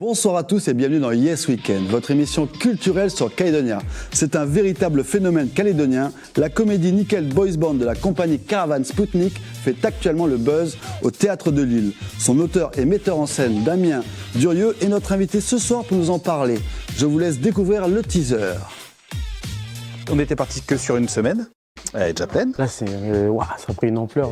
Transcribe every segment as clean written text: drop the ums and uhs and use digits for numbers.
Bonsoir à tous et bienvenue dans Yes Weekend, votre émission culturelle sur Calédonia. C'est un véritable phénomène calédonien. La comédie Nickel Boys Band de la compagnie Caravane Spoutnik fait actuellement le buzz au Théâtre de Lille. Son auteur et metteur en scène Damien Durieux est notre invité ce soir pour nous en parler. Je vous laisse découvrir le teaser. On n'était parti que sur une semaine, elle est déjà pleine. Là, ça a pris une ampleur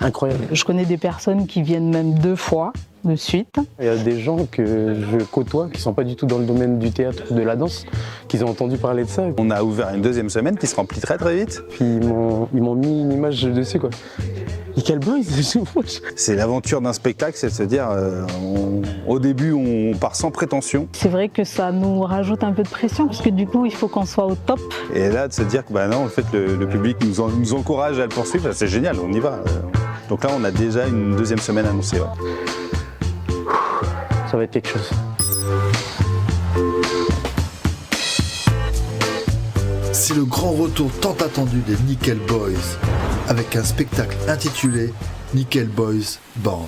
incroyable. Je connais des personnes qui viennent même 2 fois de suite. Il y a des gens que je côtoie qui ne sont pas du tout dans le domaine du théâtre ou de la danse, qui ont entendu parler de ça. On a ouvert une deuxième semaine qui se remplit très très vite. Puis ils m'ont mis une image dessus, quoi. Nickel Boys, c'est l'aventure d'un spectacle, c'est de se dire, au début on part sans prétention. C'est vrai que ça nous rajoute un peu de pression, parce que du coup il faut qu'on soit au top. Et là de se dire que non, en fait le public nous encourage à le poursuivre, c'est génial, on y va. Donc là on a déjà une deuxième semaine annoncée. Ouais. Ça va être quelque chose. C'est le grand retour tant attendu des Nickel Boys, avec un spectacle intitulé Nickel Boys Band.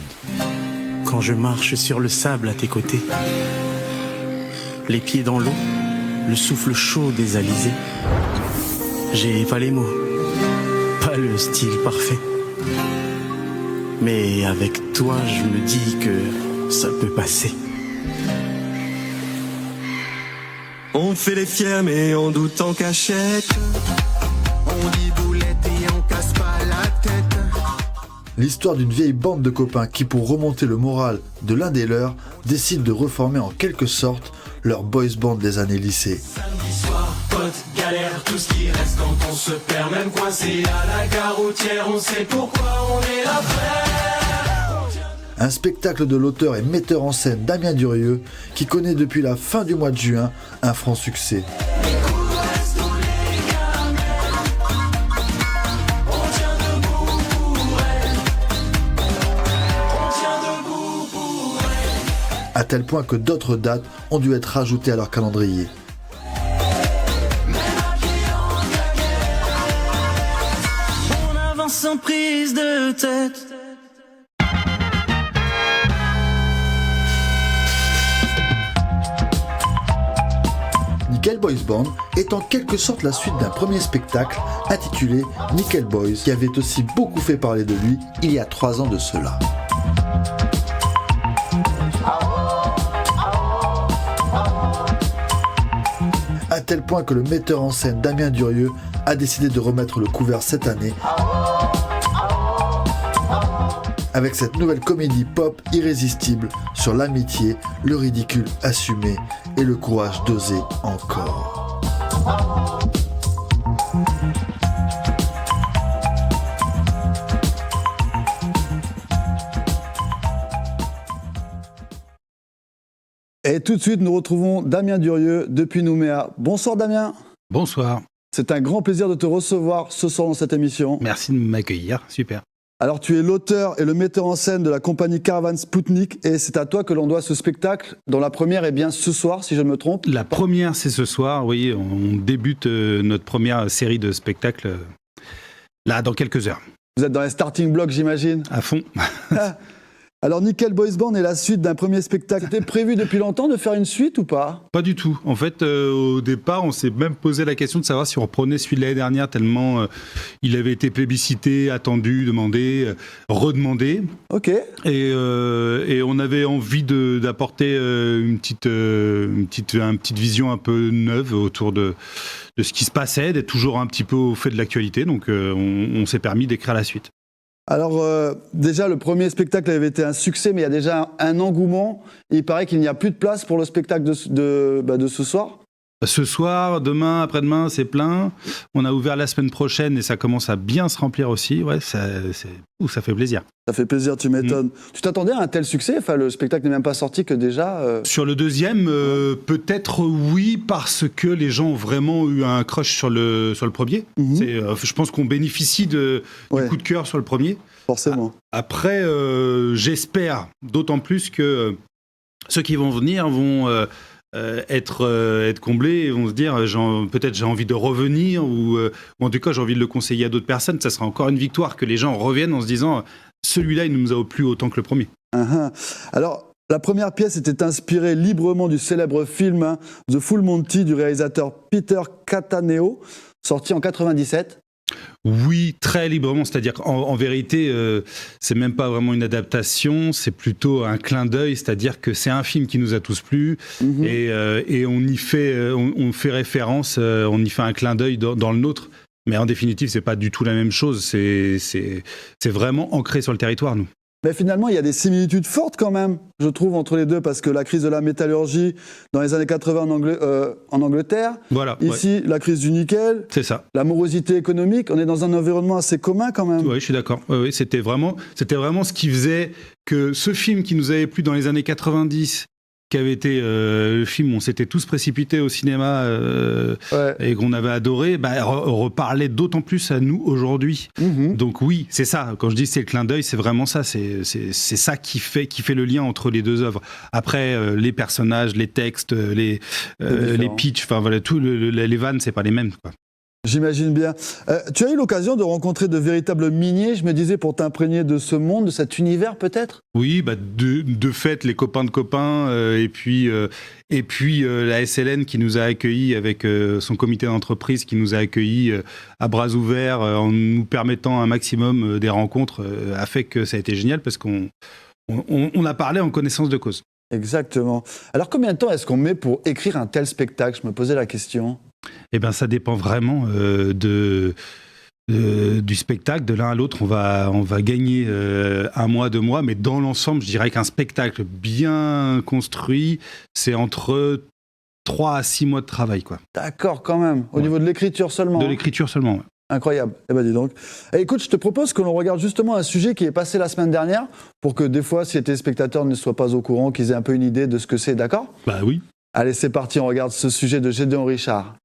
Quand je marche sur le sable à tes côtés, les pieds dans l'eau, le souffle chaud des alizés, j'ai pas les mots, pas le style parfait. Mais avec toi, je me dis que ça peut passer. On fait les fiers mais on doute en cachette. On dit boulette et on casse pas la tête. L'histoire d'une vieille bande de copains qui, pour remonter le moral de l'un des leurs, décident de reformer en quelque sorte leur boys band des années lycée. Samedi soir, pote, galère, tout ce qui reste quand on se perd, même coincé à la gare routière, on sait pourquoi on est là, frère. Un spectacle de l'auteur et metteur en scène Damien Durieux qui connaît depuis la fin du mois de juin un franc succès. À tel point que d'autres dates ont dû être rajoutées à leur calendrier. On avance sans prise de tête. Nickel Boys Band est en quelque sorte la suite d'un premier spectacle intitulé Nickel Boys qui avait aussi beaucoup fait parler de lui il y a 3 ans de cela. À tel point que le metteur en scène Damien Durieux a décidé de remettre le couvert cette année avec cette nouvelle comédie pop irrésistible sur l'amitié, le ridicule assumé et le courage d'oser encore. Et tout de suite nous retrouvons Damien Durieux depuis Nouméa. Bonsoir Damien. Bonsoir. C'est un grand plaisir de te recevoir ce soir dans cette émission. Merci de m'accueillir, super. Alors tu es l'auteur et le metteur en scène de la compagnie Caravane Spoutnik et c'est à toi que l'on doit ce spectacle dont la première est bien ce soir si je ne me trompe. La première c'est ce soir, oui, on débute notre première série de spectacles là dans quelques heures. Vous êtes dans les starting blocks j'imagine. À fond. Alors Nickel Boys Band est la suite d'un premier spectacle. C'était prévu depuis longtemps de faire une suite ou pas ? Pas du tout. En fait, au départ, on s'est même posé la question de savoir si on reprenait celui de l'année dernière tellement il avait été plébiscité, attendu, demandé, redemandé. Ok. Et on avait envie d'apporter une petite vision un peu neuve autour de ce qui se passait, d'être toujours un petit peu au fait de l'actualité. Donc on s'est permis d'écrire la suite. Alors déjà le premier spectacle avait été un succès mais il y a déjà un engouement. Il paraît qu'il n'y a plus de place pour le spectacle de ce soir. Ce soir, demain, après-demain, c'est plein. On a ouvert la semaine prochaine et ça commence à bien se remplir aussi. Ouais, ça fait plaisir. Ça fait plaisir, tu m'étonnes. Tu t'attendais à un tel succès ? Enfin, le spectacle n'est même pas sorti que déjà... Sur le deuxième, peut-être oui, parce que les gens ont vraiment eu un crush sur le premier. Je pense qu'on bénéficie du coup de cœur sur le premier. Forcément. Après, j'espère d'autant plus que ceux qui vont venir vont... être comblés et vont se dire peut-être j'ai envie de revenir ou en tout cas j'ai envie de le conseiller à d'autres personnes. Ça sera encore une victoire que les gens reviennent en se disant celui-là il nous a plu autant que le premier. Alors La première pièce était inspirée librement du célèbre film The Full Monty du réalisateur Peter Cattaneo, sorti en 97. Oui, très librement. C'est-à-dire qu'en vérité, c'est même pas vraiment une adaptation, c'est plutôt un clin d'œil. C'est-à-dire que c'est un film qui nous a tous plu et on y fait, on fait référence, on y fait un clin d'œil dans le nôtre. Mais en définitive, c'est pas du tout la même chose. C'est vraiment ancré sur le territoire, nous. Mais finalement, il y a des similitudes fortes quand même, je trouve, entre les deux, parce que la crise de la métallurgie dans les années 80 en Angleterre, Voilà. ici, la crise du nickel, C'est ça. la morosité économique, on est dans un environnement assez commun quand même. Oui, je suis d'accord. Oui, c'était vraiment ce qui faisait que ce film qui nous avait plu dans les années 90, qui avait été le film où on s'était tous précipités au cinéma et qu'on avait adoré, reparlait d'autant plus à nous aujourd'hui. Donc oui, c'est ça. Quand je dis c'est le clin d'œil, c'est vraiment ça. C'est ça qui fait le lien entre les deux œuvres. Après, les personnages, les textes, les pitchs, enfin voilà, les vannes, c'est pas les mêmes, quoi. J'imagine bien. Tu as eu l'occasion de rencontrer de véritables miniers, je me disais, pour t'imprégner de ce monde, de cet univers peut-être ? Oui, de fait, les copains de copains, et puis la SLN qui nous a accueillis avec son comité d'entreprise qui nous a accueillis à bras ouverts en nous permettant un maximum des rencontres a fait que ça a été génial parce qu'on a parlé en connaissance de cause. Exactement. Alors combien de temps est-ce qu'on met pour écrire un tel spectacle ? Je me posais la question. Eh bien, ça dépend vraiment du spectacle. De l'un à l'autre, on va gagner 1 mois, 2 mois, mais dans l'ensemble, je dirais qu'un spectacle bien construit, c'est entre 3 à 6 mois de travail, quoi. D'accord, quand même. Au niveau de l'écriture seulement. De l'écriture seulement, ouais. Incroyable. Eh ben dis donc. Écoute, je te propose que l'on regarde justement un sujet qui est passé la semaine dernière, pour que des fois, si les téléspectateurs ne soient pas au courant, qu'ils aient un peu une idée de ce que c'est, d'accord ? Bah oui. Allez, c'est parti, on regarde ce sujet de Gédéon Richard.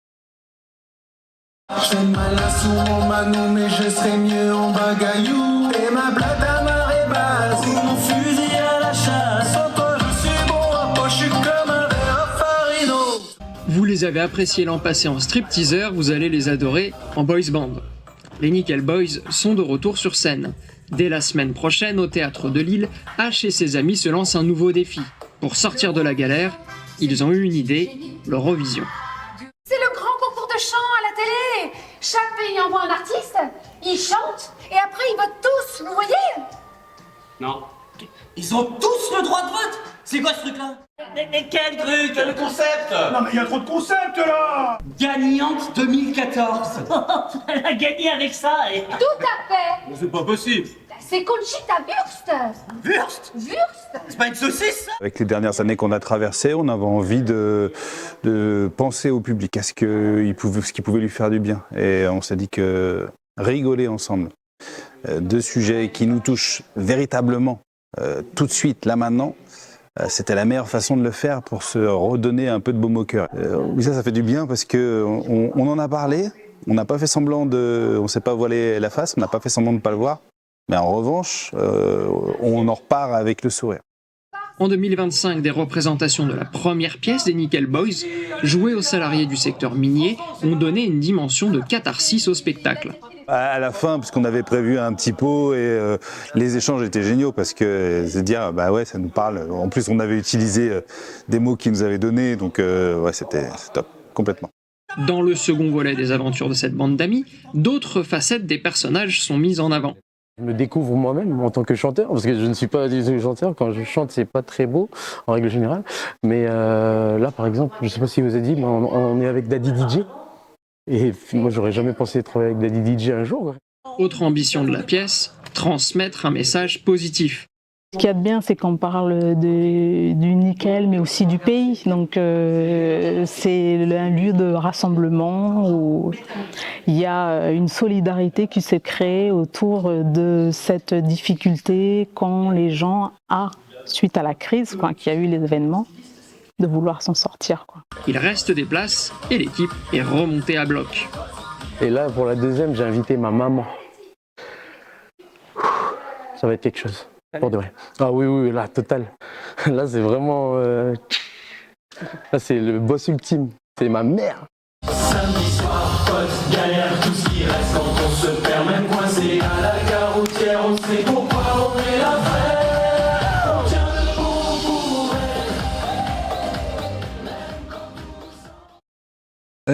J'ai mal à sous mon manou, mais je serais mieux en bagaillou. Et ma blague à marée basse, ou mon fusil à la chasse. Sans toi, je suis bon à poche, je suis comme un verre à farino. Vous les avez appréciés l'an passé en strip-teaser, vous allez les adorer en boys band. Les Nickel Boys sont de retour sur scène. Dès la semaine prochaine, au Théâtre de Lille, H et ses amis se lancent un nouveau défi. Pour sortir de la galère, ils ont eu une idée, l'Eurovision. C'est le grand concours de chant à la télé. Chaque pays envoie un artiste, ils chantent et après ils votent tous, vous voyez ? Non. Ils ont tous le droit de vote. C'est quoi ce truc-là ? Mais quel truc ? Quel concept ? Non mais il y a trop de concepts là. Gagnante 2014. Elle a gagné avec ça et... Tout à fait. C'est pas possible. C'est Conchita Wurst. Wurst ? Wurst ? C'est pas une saucisse, ça ? Avec les dernières années qu'on a traversées, on avait envie de penser au public, à ce qui pouvait lui faire du bien. Et on s'est dit que rigoler ensemble, 2 sujets qui nous touchent véritablement tout de suite, là maintenant, c'était la meilleure façon de le faire pour se redonner un peu de baume au cœur. Ça fait du bien parce qu'on en a parlé, on n'a pas fait semblant on s'est pas voilé la face, on n'a pas fait semblant de ne pas le voir. Mais en revanche, on en repart avec le sourire. En 2025, des représentations de la première pièce des Nickel Boys, jouées aux salariés du secteur minier, ont donné une dimension de catharsis au spectacle. À la fin, parce qu'on avait prévu un petit pot et les échanges étaient géniaux parce que c'est dire, bah ouais, ça nous parle. En plus, on avait utilisé des mots qu'ils nous avaient donnés, donc ouais, c'était top, complètement. Dans le second volet des aventures de cette bande d'amis, d'autres facettes des personnages sont mises en avant. Je me découvre moi-même en tant que chanteur, parce que je ne suis pas du tout chanteur. Quand je chante, c'est pas très beau, en règle générale. Mais là, par exemple, je sais pas si vous avez dit, mais on est avec Daddy DJ. Et moi, j'aurais jamais pensé travailler avec Daddy DJ un jour. Autre ambition de la pièce, transmettre un message positif. Ce qu'il y a de bien, c'est qu'on parle du nickel, mais aussi du pays. Donc, c'est un lieu de rassemblement où il y a une solidarité qui s'est créée autour de cette difficulté qu'ont les gens suite à la crise, qu'il y a eu les événements, de vouloir s'en sortir. Il reste des places et l'équipe est remontée à bloc. Et là, pour la deuxième, j'ai invité ma maman. Ça va être quelque chose. Pour de vrai. Ah oui, là, total. Là, c'est vraiment... Là, c'est le boss ultime. C'est ma mère. Samedi soir, pote, galère, tout ce qui reste quand on se perd, même coincé à la gare routière, on sait pourquoi on est là, frère. On tient debout pour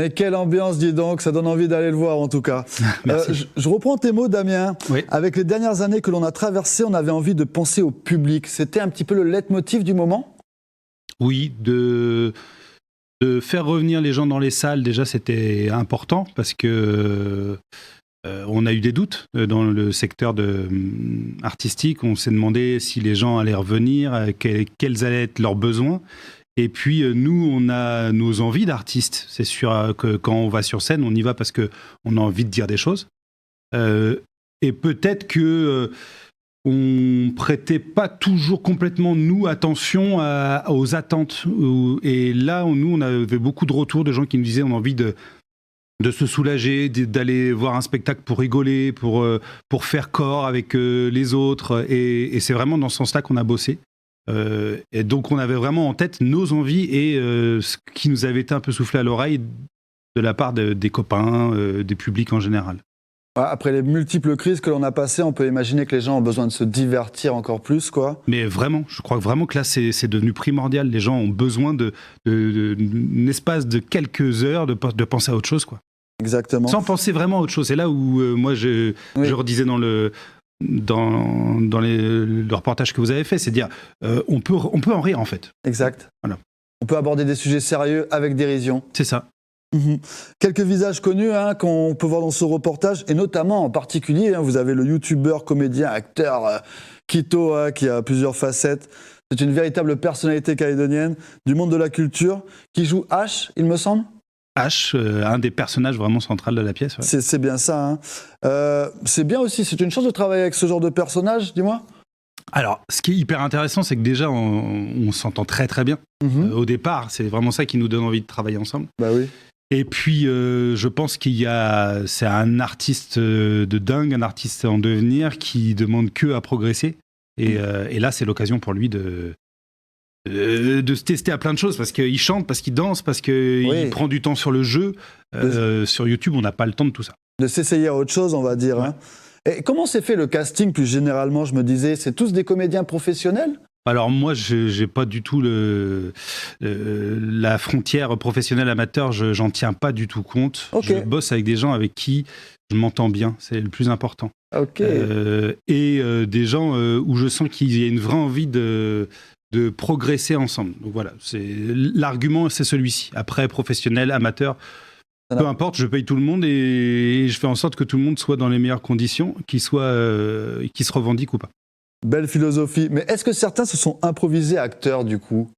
Et quelle ambiance, dis donc, ça donne envie d'aller le voir en tout cas. Merci. Je reprends tes mots, Damien. Oui. Avec les dernières années que l'on a traversées, on avait envie de penser au public. C'était un petit peu le leitmotiv du moment ? Oui, de faire revenir les gens dans les salles, déjà c'était important parce que on a eu des doutes dans le secteur artistique. On s'est demandé si les gens allaient revenir, quels allaient être leurs besoins. Et puis nous, on a nos envies d'artistes. C'est sûr que quand on va sur scène, on y va parce qu'on a envie de dire des choses. Et peut-être que on prêtait pas toujours complètement, nous, attention aux attentes. Et là, nous, on avait beaucoup de retours de gens qui nous disaient on a envie de se soulager, d'aller voir un spectacle pour rigoler, pour faire corps avec les autres. Et c'est vraiment dans ce sens-là qu'on a bossé. Et donc, on avait vraiment en tête nos envies et ce qui nous avait été un peu soufflé à l'oreille de la part des copains, des publics en général. Après les multiples crises que l'on a passées, on peut imaginer que les gens ont besoin de se divertir encore plus, quoi. Mais vraiment, je crois vraiment que là, c'est devenu primordial. Les gens ont besoin d'un espace de quelques heures de penser à autre chose, quoi. Exactement. Sans penser vraiment à autre chose. C'est là où moi, je redisais dans le reportage que vous avez fait, c'est dire on peut en rire, en fait. Exact. Voilà. On peut aborder des sujets sérieux avec dérision. C'est ça. Quelques visages connus qu'on peut voir dans ce reportage, et notamment en particulier, vous avez le youtubeur, comédien, acteur Quito, qui a plusieurs facettes. C'est une véritable personnalité calédonienne du monde de la culture, qui joue H, il me semble. H, un des personnages vraiment centraux de la pièce. Ouais. C'est bien ça. C'est bien aussi, c'est une chance de travailler avec ce genre de personnage, dis-moi. Alors, ce qui est hyper intéressant, c'est que déjà, on s'entend très très bien. Au départ, c'est vraiment ça qui nous donne envie de travailler ensemble. Bah oui. Et puis, je pense c'est un artiste de dingue, un artiste en devenir qui demande que à progresser. Et là, c'est l'occasion pour lui de se tester à plein de choses, parce qu'il chante, parce qu'il danse, parce qu'il prend du temps sur le jeu. Sur YouTube, on n'a pas le temps de tout ça. De s'essayer à autre chose, on va dire. Ouais. Et comment s'est fait le casting, plus généralement, je me disais, c'est tous des comédiens professionnels ? Alors moi, j'ai pas du tout la frontière professionnel-amateur, j'en tiens pas du tout compte. Okay. Je bosse avec des gens avec qui je m'entends bien, c'est le plus important. Okay. Et des gens où je sens qu'il y a une vraie envie de progresser ensemble. Donc voilà, l'argument, c'est celui-ci. Après, professionnel, amateur, peu importe, je paye tout le monde et je fais en sorte que tout le monde soit dans les meilleures conditions, qu'il se revendique ou pas. Belle philosophie. Mais est-ce que certains se sont improvisés acteurs, du coup ?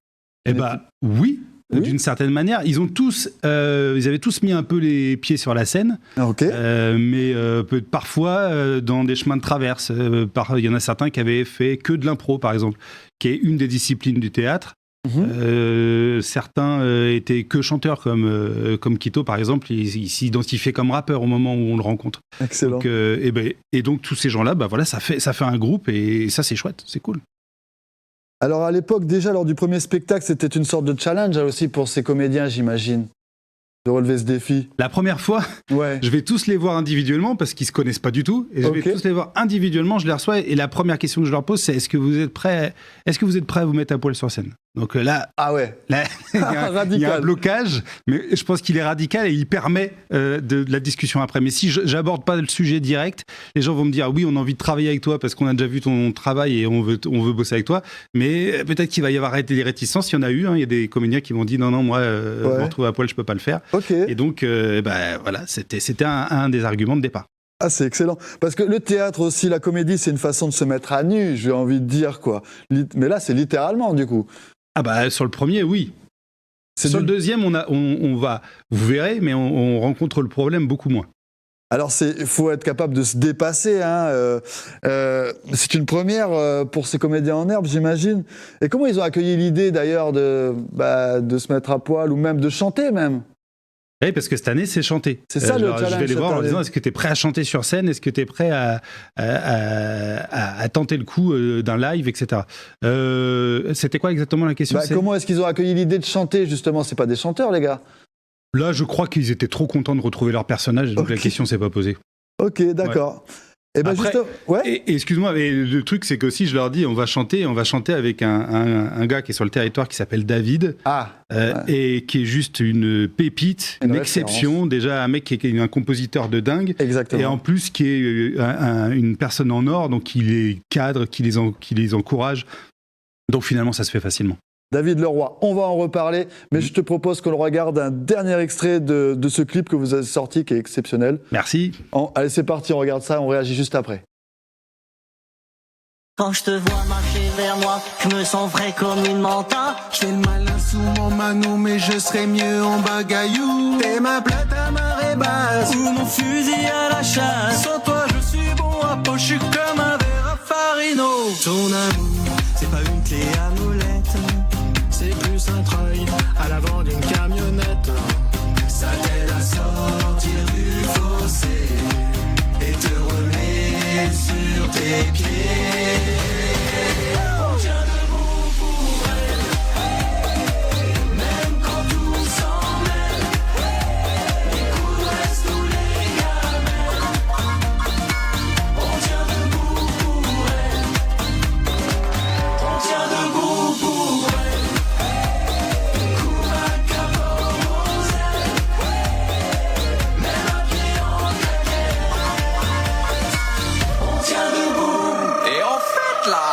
Eh bien, oui, d'une certaine manière. Ils avaient tous mis un peu les pieds sur la scène, mais parfois dans des chemins de traverse. Il y en a certains qui avaient fait que de l'impro, par exemple, qui est une des disciplines du théâtre. Certains étaient que chanteurs, comme Quito par exemple. Il s'identifiait comme rappeur au moment où on le rencontre. Excellent. Donc, et donc tous ces gens-là, voilà, ça fait un groupe et ça c'est chouette, c'est cool. Alors à l'époque déjà, lors du premier spectacle, c'était une sorte de challenge aussi pour ces comédiens, j'imagine, de relever ce défi. La première fois, je vais tous les voir individuellement parce qu'ils se connaissent pas du tout. Et je vais tous les voir individuellement, je les reçois et la première question que je leur pose, c'est est-ce que vous êtes prêts à vous mettre à poil sur scène ? Donc là, là il y a un blocage, mais je pense qu'il est radical et il permet de la discussion après. Mais si j'aborde pas le sujet direct, les gens vont me dire oui, on a envie de travailler avec toi parce qu'on a déjà vu ton travail et on veut bosser avec toi. Mais peut-être qu'il va y avoir des réticences. Il y en a eu. Il y a des comédiens qui m'ont dit non, moi, me retrouver à poil, je peux pas le faire. Et donc, voilà, c'était un des arguments de départ. Ah, c'est excellent. Parce que le théâtre aussi, la comédie, c'est une façon de se mettre à nu, j'ai envie de dire, quoi. Mais là, c'est littéralement, du coup. Ah bah, sur le premier, oui. Sur le deuxième, on va, vous verrez, mais on rencontre le problème beaucoup moins. Alors, il faut être capable de se dépasser. C'est une première pour ces comédiens en herbe, j'imagine. Et comment ils ont accueilli l'idée, d'ailleurs, de se mettre à poil ou même de chanter, même ? Oui, parce que cette année, c'est chanter. C'est ça le challenge. Je vais les voir en disant, est-ce que tu es prêt à chanter sur scène ? Est-ce que tu es prêt à tenter le coup d'un live, etc. C'était quoi exactement la question ? Comment est-ce qu'ils ont accueilli l'idée de chanter, justement ? C'est pas des chanteurs, les gars. Là, je crois qu'ils étaient trop contents de retrouver leur personnage, donc la question s'est pas posée. Ok, d'accord. Et ben Après, juste, ouais. et excuse-moi, mais le truc, c'est qu'aussi, je leur dis, on va chanter avec un gars qui est sur le territoire qui s'appelle David, et qui est juste une pépite, une exception. Déjà, un mec qui est un compositeur de dingue. Exactement. Et en plus, qui est une personne en or, donc il les cadre, qui les encourage. Donc finalement, ça se fait facilement. David Leroy, on va en reparler, mais je te propose qu'on regarde un dernier extrait de ce clip que vous avez sorti qui est exceptionnel. Merci. Allez, c'est parti, on regarde ça, on réagit juste après. Quand je te vois marcher vers moi, je me sens vrai comme une manta. Je fais le malin sous mon manou, mais je serais mieux en bagaillou. T'es ma plate à marée basse, Ou mon fusil à la chasse. sans toi je suis bon à peau, je suis comme un verre à farino. Ton amour, c'est pas une clé à molette, c'est plus un treuil à l'avant d'une camionnette. Ça t'aide à sortir du fossé et te remet sur tes pieds. On tient debout pour elle, même quand tout s'en mêle. Les coups restent tous les gamelles. On tient debout pour elle, on tient debout pour elle. Coup à cabot aux ailes, même à pied en claquette. On tient debout. Et en fait là.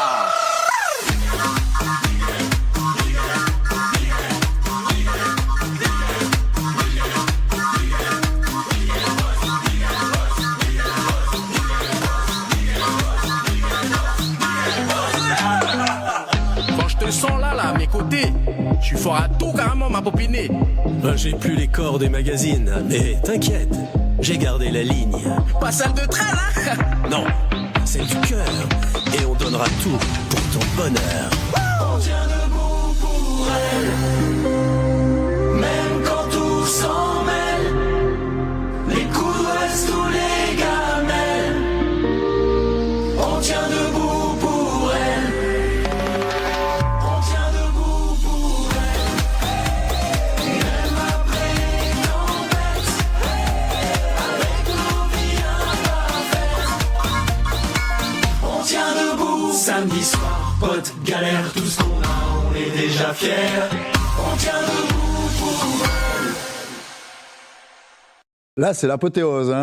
Quand je te sens là, à mes côtés, je suis fort à tout carrément, ma popinée. J'ai plus les corps des magazines, mais t'inquiète, j'ai gardé la ligne. Pas celle de train, hein. Non, celle du cœur, et on donnera tout pour ton bonheur. On tient debout pour elle, même quand tout s'en mêle. Les coups restent tous les gamelles. On tient debout pour elle, on tient debout pour elle. Même après les tempêtes, avec nos vies imparfaites. On tient debout. Samedi soir, pote, galère, tout ce qu'on a, on est déjà fiers. On tient debout pour elle. Là, c'est l'apothéose.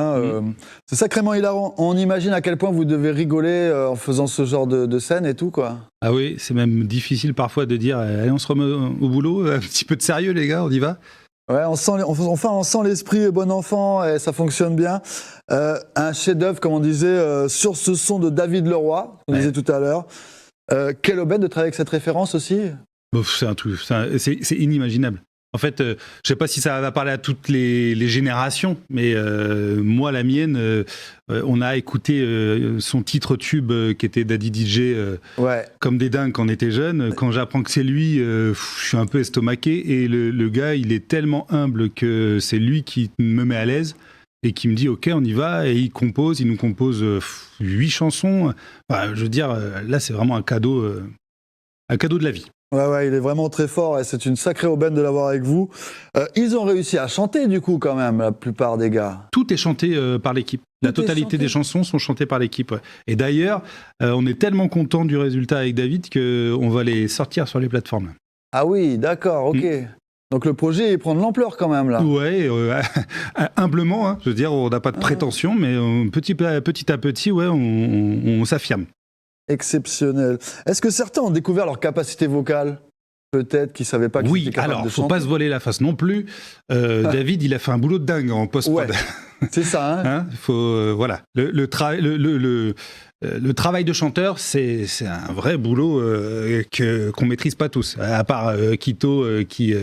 C'est sacrément hilarant. On imagine à quel point vous devez rigoler en faisant ce genre de scène et tout, quoi. Ah oui, c'est même difficile parfois de dire, allez, on se remet au boulot, un petit peu de sérieux les gars, on y va. Ouais, on sent l'esprit bon enfant et ça fonctionne bien. Un chef-d'œuvre, comme on disait, sur ce son de David Leroy, on disait tout à l'heure. Quelle aubaine de travailler avec cette référence aussi. C'est un truc, c'est inimaginable. En fait, je sais pas si ça va parler à toutes les générations, mais moi, la mienne, on a écouté son titre tube qui était Daddy DJ comme des dingues quand on était jeune. Quand j'apprends que c'est lui, je suis un peu estomaqué. Et le gars, il est tellement humble que c'est lui qui me met à l'aise et qui me dit ok, on y va. Et il nous compose 8 chansons. Enfin, je veux dire, là, c'est vraiment un cadeau de la vie. Ouais, il est vraiment très fort et c'est une sacrée aubaine de l'avoir avec vous. Ils ont réussi à chanter du coup quand même, la plupart des gars. Tout est chanté par l'équipe. La totalité des chansons sont chantées par l'équipe. Ouais. Et d'ailleurs, on est tellement content du résultat avec David qu'on va les sortir sur les plateformes. Ah oui, d'accord, ok. Donc le projet, il prend de l'ampleur quand même là. Ouais, humblement, hein, je veux dire, on n'a pas de prétention, mais petit à petit, ouais, on s'affirme. Exceptionnel. Est-ce que certains ont découvert leur capacité vocale ? Peut-être qu'ils ne savaient pas qu'ils étaient capables de chanter. Oui, alors, faut pas se voiler la face non plus. David, il a fait un boulot de dingue en post-prod. Ouais, c'est ça, hein, faut, voilà. Le travail de chanteur, c'est un vrai boulot qu'on maîtrise pas tous. À part Quito, qui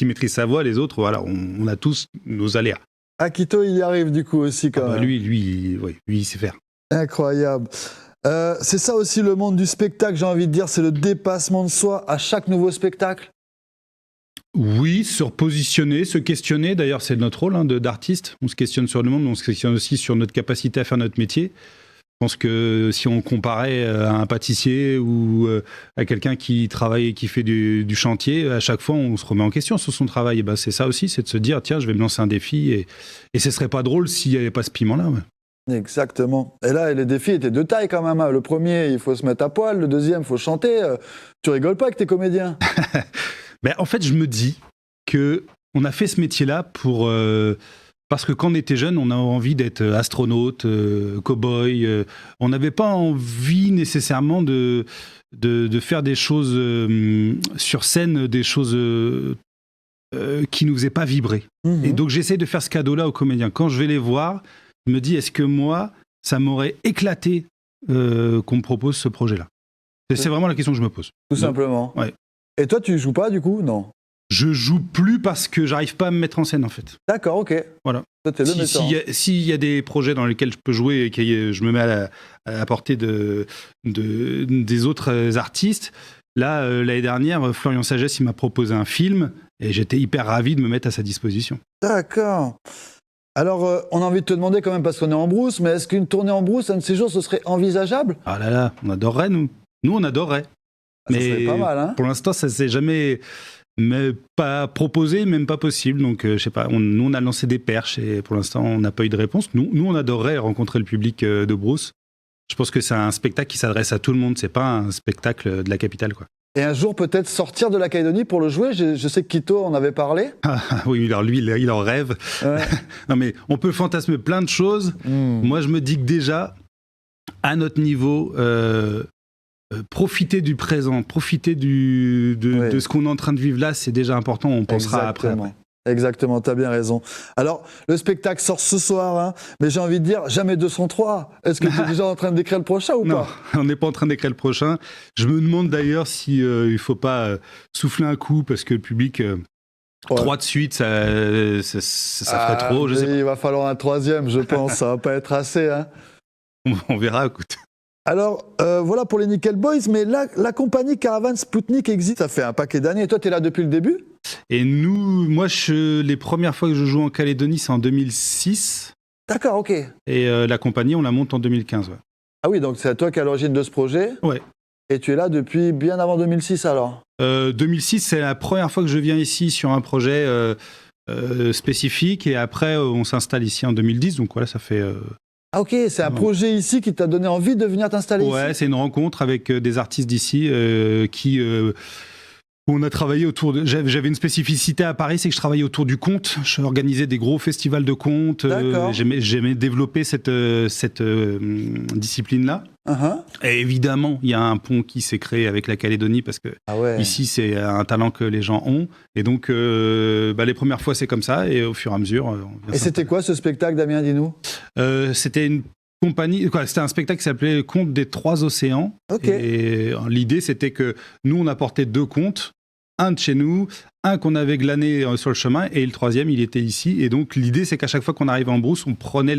maîtrise sa voix, les autres, voilà, on a tous nos aléas. Quito, il y arrive du coup aussi quand même. Lui, il sait faire. Incroyable. C'est ça aussi le monde du spectacle, j'ai envie de dire, c'est le dépassement de soi à chaque nouveau spectacle. Oui, se repositionner, se questionner. D'ailleurs, c'est notre rôle d'artiste. On se questionne sur le monde, mais on se questionne aussi sur notre capacité à faire notre métier. Je pense que si on comparait à un pâtissier ou à quelqu'un qui travaille et qui fait du chantier, à chaque fois, on se remet en question sur son travail. Et ben, c'est ça aussi, c'est de se dire, tiens, je vais me lancer un défi et ce serait pas drôle s'il n'y avait pas ce piment-là. Ouais. Exactement. Et là, les défis étaient de taille quand même. Hein. Le premier, il faut se mettre à poil. Le deuxième, il faut chanter. Tu rigoles pas avec tes comédiens. Ben, en fait, je me dis qu'on a fait ce métier-là parce que quand on était jeune, on a envie d'être astronaute, cow-boy. On n'avait pas envie nécessairement de faire des choses sur scène, des choses qui nous faisaient pas vibrer. Et donc, j'essaie de faire ce cadeau-là aux comédiens. Quand je vais les voir, je me dis, est-ce que moi, ça m'aurait éclaté qu'on me propose ce projet-là ? C'est vraiment la question que je me pose. Tout simplement. Ouais. Et toi, tu joues pas du coup ? Non. Je joue plus parce que j'arrive pas à me mettre en scène en fait. D'accord, ok. Voilà. Toi, t'es le metteur. S'il y a des projets dans lesquels je peux jouer et que je me mets à la portée des autres artistes, là, l'année dernière, Florian Sagesse, il m'a proposé un film et j'étais hyper ravi de me mettre à sa disposition. D'accord. Alors, on a envie de te demander quand même, parce qu'on est en brousse, mais est-ce qu'une tournée en brousse, un de ces jours, ce serait envisageable ? Ah là là, on adorerait, nous. Nous, on adorerait. Ça serait pas mal, hein ? Pour l'instant, ça s'est jamais pas proposé, même pas possible. Donc, je sais pas, nous, on a lancé des perches et pour l'instant, on n'a pas eu de réponse. Nous, on adorerait rencontrer le public de Brousse. Je pense que c'est un spectacle qui s'adresse à tout le monde. C'est pas un spectacle de la capitale, quoi. Et un jour, peut-être sortir de la Calédonie pour le jouer. Je sais que Quito en avait parlé. Ah, oui, alors lui, il en rêve. Ouais. Non, mais on peut fantasmer plein de choses. Moi, je me dis que déjà, à notre niveau, profiter du présent, profiter de ce qu'on est en train de vivre là, c'est déjà important. On pensera après. Exactement, t'as bien raison. Alors, le spectacle sort ce soir, hein, mais j'ai envie de dire, jamais 203. Est-ce que tu es déjà en train d'écrire le prochain ou pas ? Non, on n'est pas en train d'écrire le prochain. Je me demande d'ailleurs si il faut pas souffler un coup, parce que le public, 3 de suite, ça ferait trop. Je sais pas. Il va falloir un 3e, je pense. Ça va pas être assez. Hein. On verra, écoute. Alors, voilà pour les Nickel Boys, mais la compagnie Caravan Spoutnik existe, ça fait un paquet d'années. Et toi, tu es là depuis le début ? Et moi, les premières fois que je joue en Calédonie, c'est en 2006. D'accord, ok. Et la compagnie, on la monte en 2015. Ouais. Ah oui, donc c'est toi qui es à l'origine de ce projet ? Ouais. Et tu es là depuis bien avant 2006 alors ? 2006, c'est la première fois que je viens ici sur un projet spécifique. Et après, on s'installe ici en 2010. Donc voilà, ça fait... Ah ok, c'est un projet ici qui t'a donné envie de venir t'installer ici ? Ouais, c'est une rencontre avec des artistes d'ici où on a travaillé autour de... J'avais une spécificité à Paris, c'est que je travaillais autour du conte. Je organisais des gros festivals de conte. J'aimais développer cette discipline-là. Et évidemment, il y a un pont qui s'est créé avec la Calédonie parce que ici, c'est un talent que les gens ont. Et donc, les premières fois, c'est comme ça. Et au fur et à mesure... Et c'était quoi ce spectacle, Damien, dis-nous ? C'était une compagnie, c'était un spectacle qui s'appelait Contes des 3 océans. Et l'idée, c'était que nous, on apportait 2 contes, un de chez nous, un qu'on avait glané sur le chemin, et le 3e, il était ici. Et donc, l'idée, c'est qu'à chaque fois qu'on arrivait en brousse, on prenait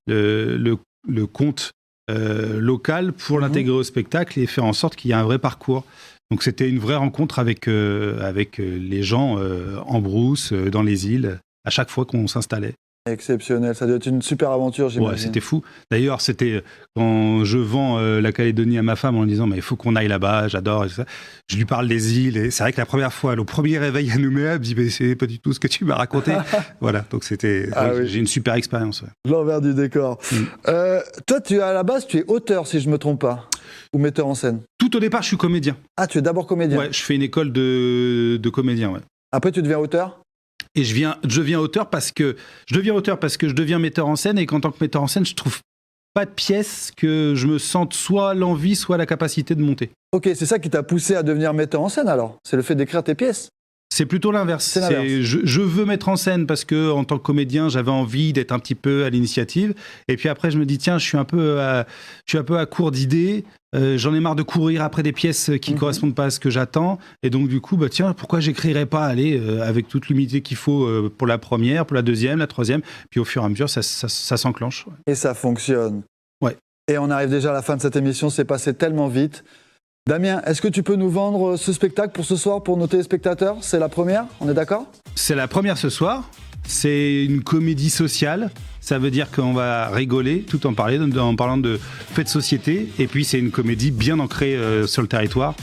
le conte local pour l'intégrer au spectacle et faire en sorte qu'il y ait un vrai parcours. Donc, c'était une vraie rencontre avec les gens en brousse, dans les îles, à chaque fois qu'on s'installait. Exceptionnel, ça doit être une super aventure, j'imagine. Ouais, c'était fou. D'ailleurs, c'était quand je vends la Calédonie à ma femme en lui disant « mais il faut qu'on aille là-bas, j'adore ». Je lui parle des îles et c'est vrai que la première fois, le premier réveil à Nouméa, elle me dit « mais c'est pas du tout ce que tu m'as raconté ». Voilà, donc c'était... j'ai une super expérience. Ouais. L'envers du décor. Toi, à la base, tu es auteur, si je me trompe pas, ou metteur en scène. Tout au départ, je suis comédien. Ah, tu es d'abord comédien. Ouais, je fais une école de comédien, ouais. Après, tu deviens auteur ? Et je deviens auteur parce que je deviens metteur en scène et qu'en tant que metteur en scène, je trouve pas de pièce que je me sente soit l'envie, soit la capacité de monter. Ok, c'est ça qui t'a poussé à devenir metteur en scène alors ? C'est le fait d'écrire tes pièces ? C'est plutôt l'inverse. Je veux mettre en scène parce que en tant que comédien, j'avais envie d'être un petit peu à l'initiative. Et puis après, je me dis tiens, je suis un peu à court d'idées. J'en ai marre de courir après des pièces qui ne correspondent pas à ce que j'attends. Et donc du coup, tiens, pourquoi j'écrirais pas avec toute l'humilité qu'il faut pour la première, pour la deuxième, la troisième. Puis au fur et à mesure, ça s'enclenche. Ouais. Et ça fonctionne. Ouais. Et on arrive déjà à la fin de cette émission. C'est passé tellement vite. Damien, est-ce que tu peux nous vendre ce spectacle pour ce soir, pour nos téléspectateurs ? C'est la première, on est d'accord ? C'est la première ce soir. C'est une comédie sociale. Ça veut dire qu'on va rigoler tout en parlant de faits de société. Et puis, c'est une comédie bien ancrée sur le territoire.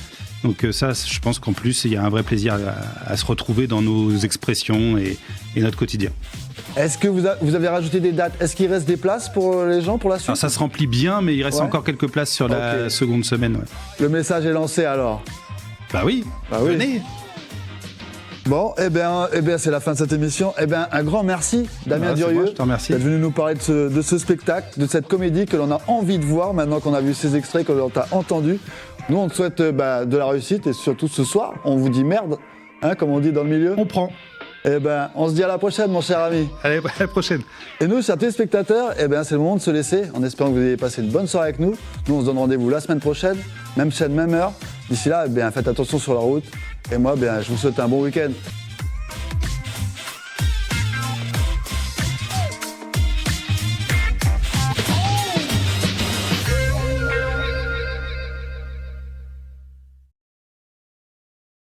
Donc ça, je pense qu'en plus, il y a un vrai plaisir à se retrouver dans nos expressions et notre quotidien. Est-ce que vous avez rajouté des dates? Est-ce qu'il reste des places pour les gens pour la suite? Alors ça se remplit bien, mais il reste Ouais. encore quelques places sur la seconde semaine. Ouais. Le message est lancé alors. Bah oui, venez. Bon, eh bien, c'est la fin de cette émission. Eh bien, un grand merci, Damien Ah, c'est Durieux, moi, je te remercie. d'être venu nous parler de ce spectacle, de cette comédie que l'on a envie de voir maintenant qu'on a vu ces extraits, que l'on t'a entendu. Nous, on te souhaite de la réussite et surtout ce soir, on vous dit merde, hein, comme on dit dans le milieu. On prend. Eh ben, on se dit à la prochaine, mon cher ami. Allez, à la prochaine. Et nous, chers téléspectateurs, eh ben, c'est le moment de se laisser, en espérant que vous ayez passé une bonne soirée avec nous. Nous, on se donne rendez-vous la semaine prochaine, même chaîne, même heure. D'ici là, eh bien, faites attention sur la route. Et moi, je vous souhaite un bon week-end.